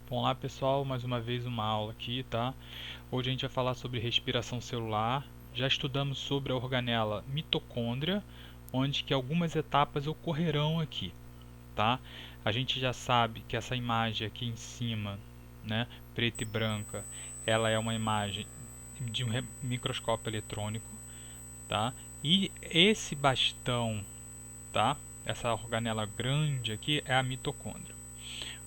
Olá pessoal, mais uma vez uma aula aqui, tá? Hoje a gente vai falar sobre respiração celular. Já estudamos sobre a organela mitocôndria, onde que algumas etapas ocorrerão aqui, tá? A gente já sabe que essa imagem aqui em cima, né, preta e branca, ela é uma imagem de um microscópio eletrônico, tá? E esse bastão, tá? Essa organela grande aqui é a mitocôndria.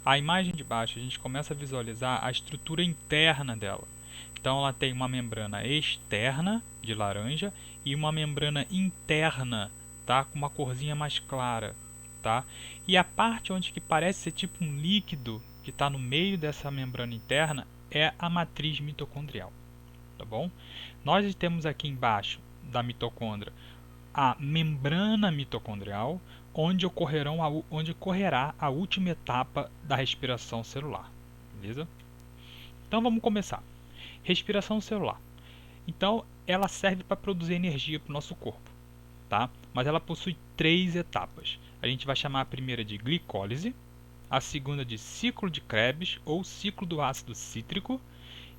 A imagem de baixo a gente começa a visualizar a estrutura interna dela. Então ela tem uma membrana externa de laranja e uma membrana interna, tá, com uma corzinha mais clara, tá? E a parte onde que parece ser tipo um líquido que está no meio dessa membrana interna é a matriz mitocondrial, tá bom? Nós temos aqui embaixo da mitocôndria a membrana mitocondrial, onde ocorrerá a última etapa da respiração celular. Beleza? Então vamos começar. Respiração celular. Então ela serve para produzir energia para o nosso corpo, tá? Mas ela possui três etapas. A gente vai chamar a primeira de glicólise, a segunda de ciclo de Krebs ou ciclo do ácido cítrico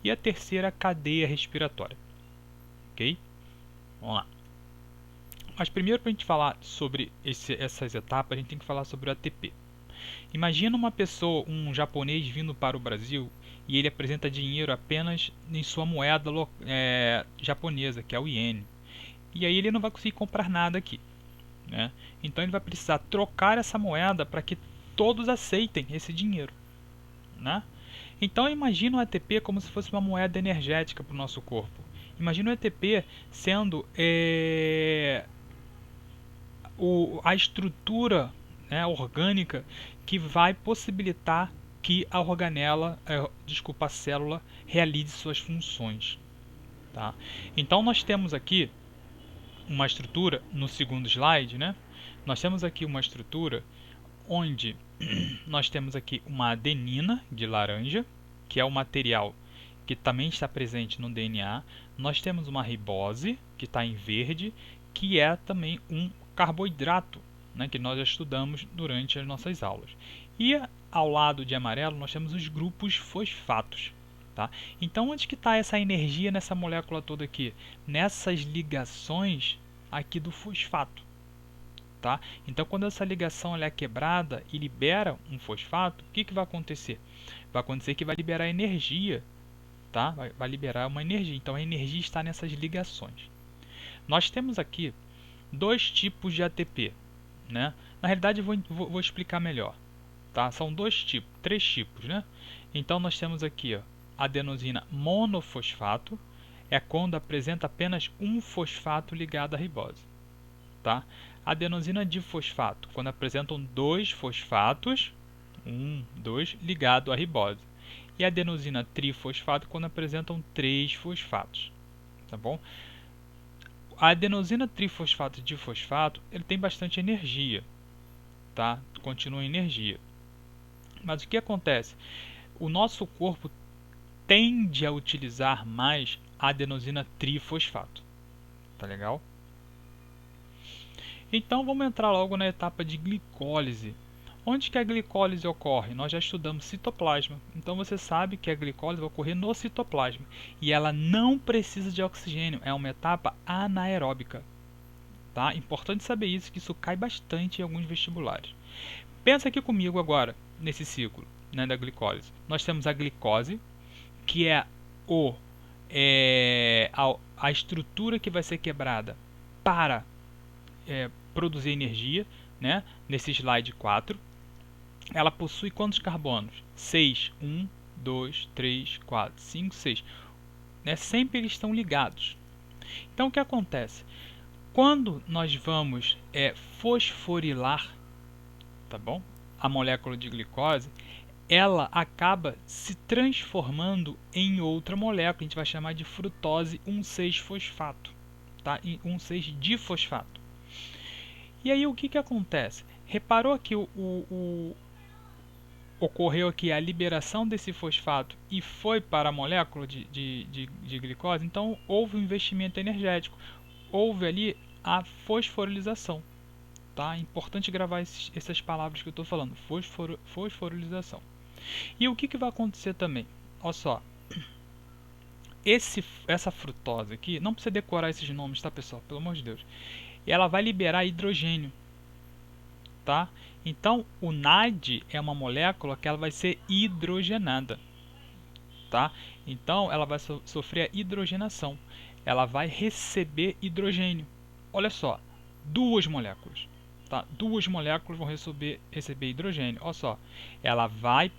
e a terceira cadeia respiratória. Ok? Vamos lá. Mas primeiro, para a gente falar sobre essas etapas, a gente tem que falar sobre o ATP. Imagina uma pessoa, um japonês vindo para o Brasil e ele apresenta dinheiro apenas em sua moeda japonesa, que é o iene. E aí ele não vai conseguir comprar nada aqui, né? Então ele vai precisar trocar essa moeda para que todos aceitem esse dinheiro, né? Então imagina o ATP como se fosse uma moeda energética para o nosso corpo. Imagina o ATP sendo a estrutura, né, orgânica que vai possibilitar que a organela, a célula realize suas funções. Tá? Então nós temos aqui uma estrutura no segundo slide, né? Nós temos aqui uma estrutura onde nós temos aqui uma adenina de laranja, que é o material que também está presente no DNA. Nós temos uma ribose, que está em verde, que é também um carboidrato, né, que nós já estudamos durante as nossas aulas. E ao lado de amarelo nós temos os grupos fosfatos. Tá? Então onde que está essa energia nessa molécula toda aqui? Nessas ligações aqui do fosfato. Tá? Então quando essa ligação ela é quebrada e libera um fosfato, o que, que vai acontecer? Vai acontecer que vai liberar energia. Tá? Vai liberar uma energia. Então a energia está nessas ligações. Nós temos aqui dois tipos de ATP, né? Na realidade vou explicar melhor, tá? São três tipos, né? Então nós temos aqui, ó, adenosina monofosfato, é quando apresenta apenas um fosfato ligado à ribose, tá? Adenosina difosfato, quando apresentam dois fosfatos, dois ligado à ribose. E adenosina trifosfato, quando apresentam três fosfatos, tá bom? A adenosina trifosfato e difosfato, ele tem bastante energia, tá? Continua em energia. Mas o que acontece? O nosso corpo tende a utilizar mais a adenosina trifosfato. Tá legal? Então vamos entrar logo na etapa de glicólise. Onde que a glicólise ocorre? Nós já estudamos citoplasma. Então você sabe que a glicólise vai ocorrer no citoplasma. E ela não precisa de oxigênio. É uma etapa anaeróbica. Tá? Importante saber isso, que isso cai bastante em alguns vestibulares. Pensa aqui comigo agora, nesse ciclo, né, da glicólise. Nós temos a glicose, que é a estrutura que vai ser quebrada para produzir energia, né? Nesse slide 4. Ela possui quantos carbonos? 6. 1, 2, 3, 4, 5, 6. Né? Sempre eles estão ligados. Então o que acontece? Quando nós vamos fosforilar, tá bom? A molécula de glicose, ela acaba se transformando em outra molécula, a gente vai chamar de frutose 1,6-fosfato, tá? 1,6-difosfato. E aí o que, que acontece? Reparou que ocorreu aqui a liberação desse fosfato e foi para a molécula de glicose, então houve um investimento energético, houve ali a fosforilização. Tá? É importante gravar essas palavras que eu estou falando, fosforilização. E o que vai acontecer também? Olha só, essa frutose aqui, não precisa decorar esses nomes, tá, pessoal? Pelo amor de Deus. Ela vai liberar hidrogênio, tá? Então, o NAD é uma molécula que ela vai ser hidrogenada, tá? Então, ela vai sofrer a hidrogenação. Ela vai receber hidrogênio. Olha só, duas moléculas, tá? Duas moléculas vão receber hidrogênio. Olha só, ela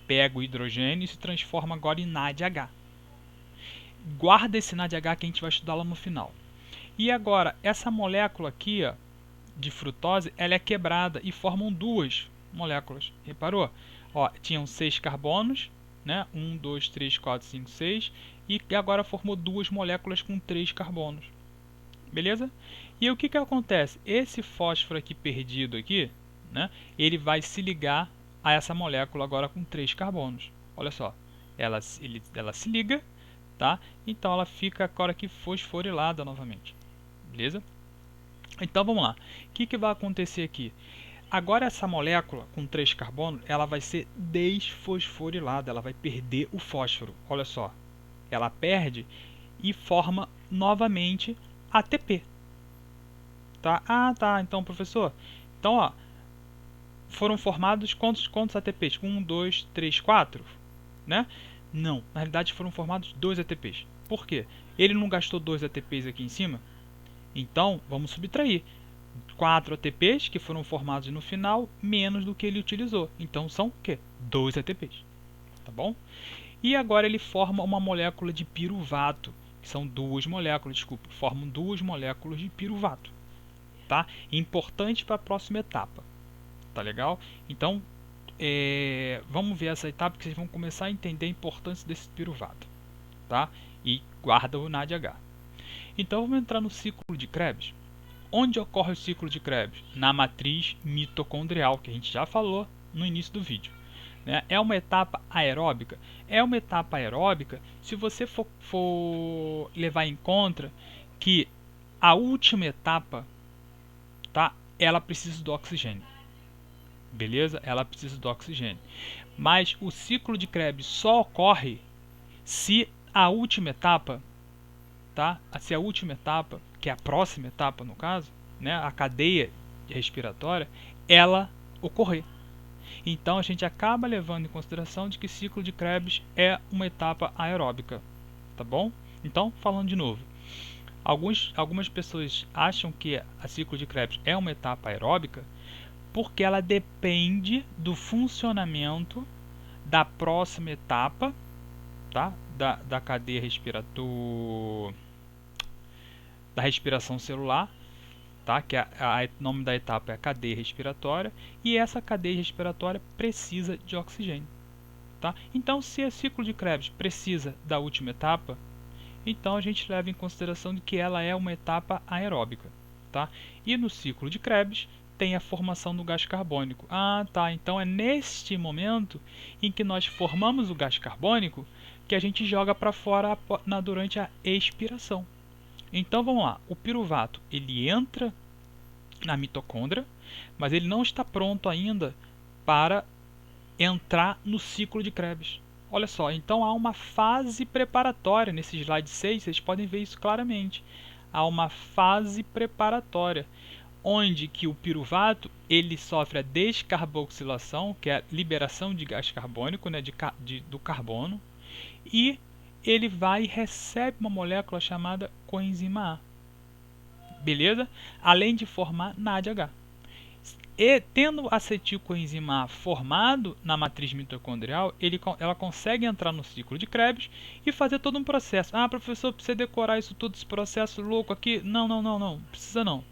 pega o hidrogênio e se transforma agora em NADH. Guarda esse NADH que a gente vai estudar lá no final. E agora, essa molécula aqui, ó, de frutose, ela é quebrada e formam duas moléculas. Reparou? Ó, tinham 6 carbonos, né? 1, 2, 3, 4, 5, 6. E agora formou duas moléculas com 3 carbonos. Beleza? E o que acontece? Esse fósforo aqui perdido aqui, né? Ele vai se ligar a essa molécula agora com 3 carbonos. Olha só. Ela se liga, tá? Então ela fica agora aqui fosforilada novamente. Beleza? Então vamos lá. O que vai acontecer aqui? Agora essa molécula com 3 carbonos, ela vai ser desfosforilada, ela vai perder o fósforo. Olha só. Ela perde e forma novamente ATP. Tá? Ah, tá. Então, professor. Então, ó, foram formados quantos ATPs? 1, 2, 3, 4, né? Não, na realidade foram formados 2 ATPs. Por quê? Ele não gastou 2 ATPs aqui em cima? Então, vamos subtrair 4 ATPs que foram formados no final, menos do que ele utilizou. Então, são o quê? 2 ATPs. Tá bom? E agora ele forma uma molécula de piruvato, que são duas moléculas, desculpa, formam duas moléculas de piruvato. Tá? Importante para a próxima etapa. Tá legal? Então, vamos ver essa etapa que vocês vão começar a entender a importância desse piruvato. Tá? E guarda o NADH. Então, vamos entrar no ciclo de Krebs. Onde ocorre o ciclo de Krebs? Na matriz mitocondrial, que a gente já falou no início do vídeo. Né? É uma etapa aeróbica? É uma etapa aeróbica se você for levar em conta que a última etapa, tá? Ela precisa do oxigênio. Beleza? Ela precisa do oxigênio. Mas o ciclo de Krebs só ocorre se a última etapa, tá? Se a última etapa, que é a próxima etapa no caso, né? A cadeia respiratória, ela ocorrer. Então a gente acaba levando em consideração de que ciclo de Krebs é uma etapa aeróbica, tá bom? Então, falando de novo, algumas pessoas acham que a ciclo de Krebs é uma etapa aeróbica porque ela depende do funcionamento da próxima etapa, tá? Da cadeia respiratória, da respiração celular, tá? Que o nome da etapa é a cadeia respiratória, e essa cadeia respiratória precisa de oxigênio. Tá? Então, se o ciclo de Krebs precisa da última etapa, então a gente leva em consideração de que ela é uma etapa aeróbica. Tá? E no ciclo de Krebs tem a formação do gás carbônico. Ah, tá. Então é neste momento em que nós formamos o gás carbônico que a gente joga para fora durante a expiração. Então vamos lá, o piruvato ele entra na mitocôndria, mas ele não está pronto ainda para entrar no ciclo de Krebs. Olha só, então há uma fase preparatória, nesse slide 6 vocês podem ver isso claramente. Há uma fase preparatória, onde que o piruvato ele sofre a descarboxilação, que é a liberação de gás carbônico, né, do carbono, e ele vai e recebe uma molécula chamada coenzima A. Beleza? Além de formar NADH. E tendo acetilcoenzima A formado na matriz mitocondrial, ela consegue entrar no ciclo de Krebs e fazer todo um processo. Ah, professor, precisa decorar isso tudo, esse processo louco aqui? Não, precisa não.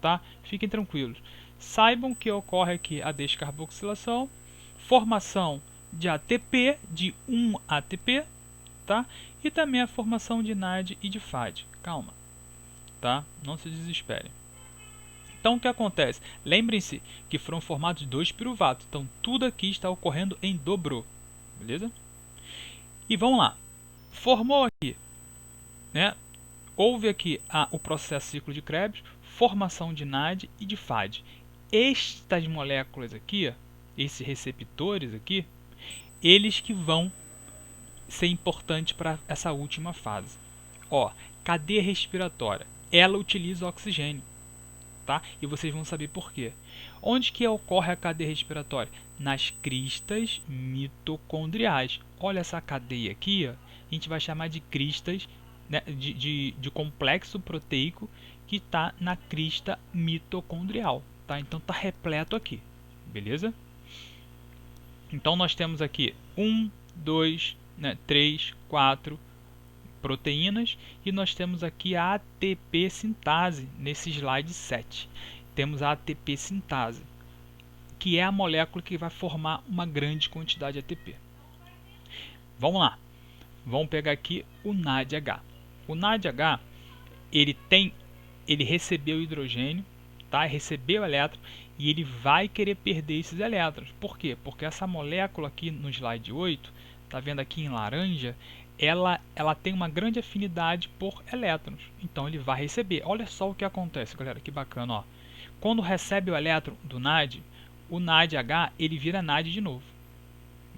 Tá? Fiquem tranquilos. Saibam que ocorre aqui a descarboxilação, formação de ATP, de 1 ATP, tá? E também a formação de NAD e de FAD. Calma, tá? Não se desesperem. Então o que acontece? Lembrem-se que foram formados 2 piruvatos, então tudo aqui está ocorrendo em dobro, beleza? E vamos lá, formou aqui, né? Houve aqui o processo ciclo de Krebs, formação de NAD e de FAD. Estas moléculas aqui, esses receptores aqui, eles que vão ser importantes para essa última fase. Ó, cadeia respiratória, ela utiliza oxigênio, tá? E vocês vão saber por quê. Onde que ocorre a cadeia respiratória? Nas cristas mitocondriais. Olha essa cadeia aqui, ó, a gente vai chamar de cristas, né, de complexo proteico que está na crista mitocondrial, tá? Então está repleto aqui, beleza? Então nós temos aqui 1, 2, 3, 4 proteínas e nós temos aqui a ATP sintase nesse slide 7. Temos a ATP sintase, que é a molécula que vai formar uma grande quantidade de ATP. Vamos lá. Vamos pegar aqui o NADH. O NADH, ele recebeu hidrogênio, tá? Recebeu elétron e ele vai querer perder esses elétrons. Por quê? Porque essa molécula aqui no slide 8, tá vendo aqui em laranja, ela tem uma grande afinidade por elétrons. Então ele vai receber. Olha só o que acontece, galera, que bacana, ó. Quando recebe o elétron do NAD, o NADH ele vira NAD de novo.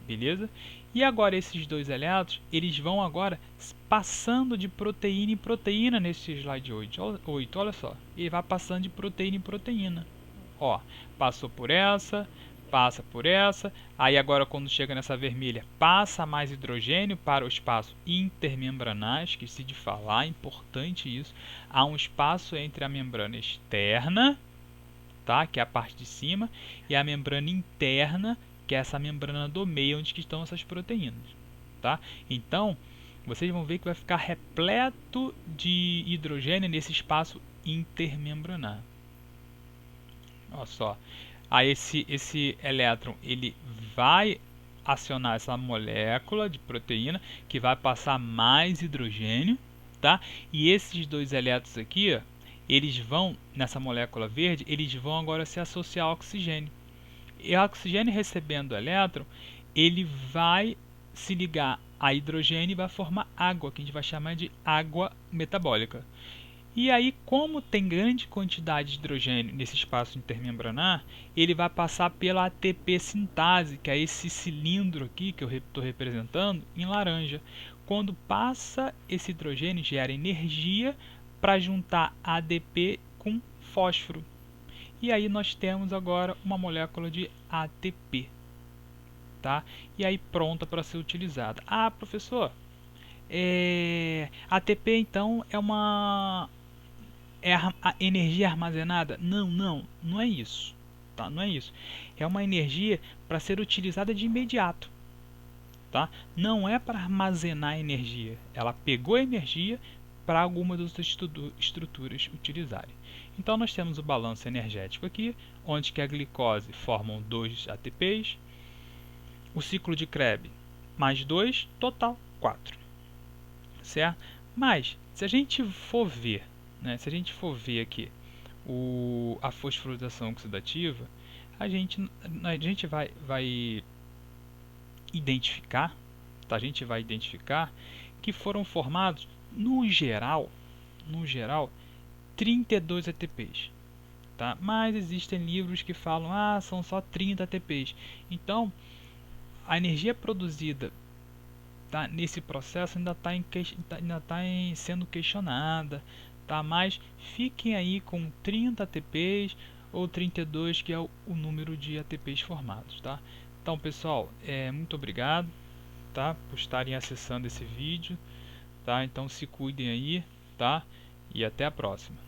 Beleza? E agora esses dois elétrons, eles vão agora passando de proteína em proteína nesse slide 8, olha só. Ele vai passando de proteína em proteína. Ó, passou por essa, passa por essa, aí agora quando chega nessa vermelha, passa mais hidrogênio para o espaço intermembranal, esqueci de falar, importante isso. Há um espaço entre a membrana externa, tá, que é a parte de cima, e a membrana interna, que é essa membrana do meio, onde estão essas proteínas, tá? Então, vocês vão ver que vai ficar repleto de hidrogênio nesse espaço intermembranar. Olha só. Aí esse elétron ele vai acionar essa molécula de proteína que vai passar mais hidrogênio, tá? E esses dois elétrons aqui, ó, eles vão nessa molécula verde, eles vão agora se associar ao oxigênio. E o oxigênio recebendo o elétron, ele vai se ligar a hidrogênio e vai formar água, que a gente vai chamar de água metabólica. E aí, como tem grande quantidade de hidrogênio nesse espaço intermembranar, ele vai passar pela ATP sintase, que é esse cilindro aqui que eu estou representando em laranja. Quando passa esse hidrogênio, gera energia para juntar ADP com fósforo. E aí nós temos agora uma molécula de ATP, tá? E aí pronta para ser utilizada. Ah, professor, ATP então é a energia armazenada? Não é isso, tá? Não é isso. É uma energia para ser utilizada de imediato, tá? Não é para armazenar energia. Ela pegou a energia para alguma das estruturas utilizarem. Então nós temos o balanço energético aqui, onde que a glicose formam 2 ATPs, o ciclo de Krebs mais 2, total 4, certo? Mas se a gente for ver, né, se a gente for ver aqui a fosforilação oxidativa, a gente vai identificar, tá? A gente vai identificar que foram formados no geral 32 ATPs, tá? Mas existem livros que falam, são só 30 ATPs. Então, a energia produzida, tá, nesse processo ainda está sendo questionada, tá? Mas fiquem aí com 30 ATPs ou 32, que é o número de ATPs formados, tá? Então, pessoal, muito obrigado, tá, por estarem acessando esse vídeo, tá? Então se cuidem aí, tá? E até a próxima.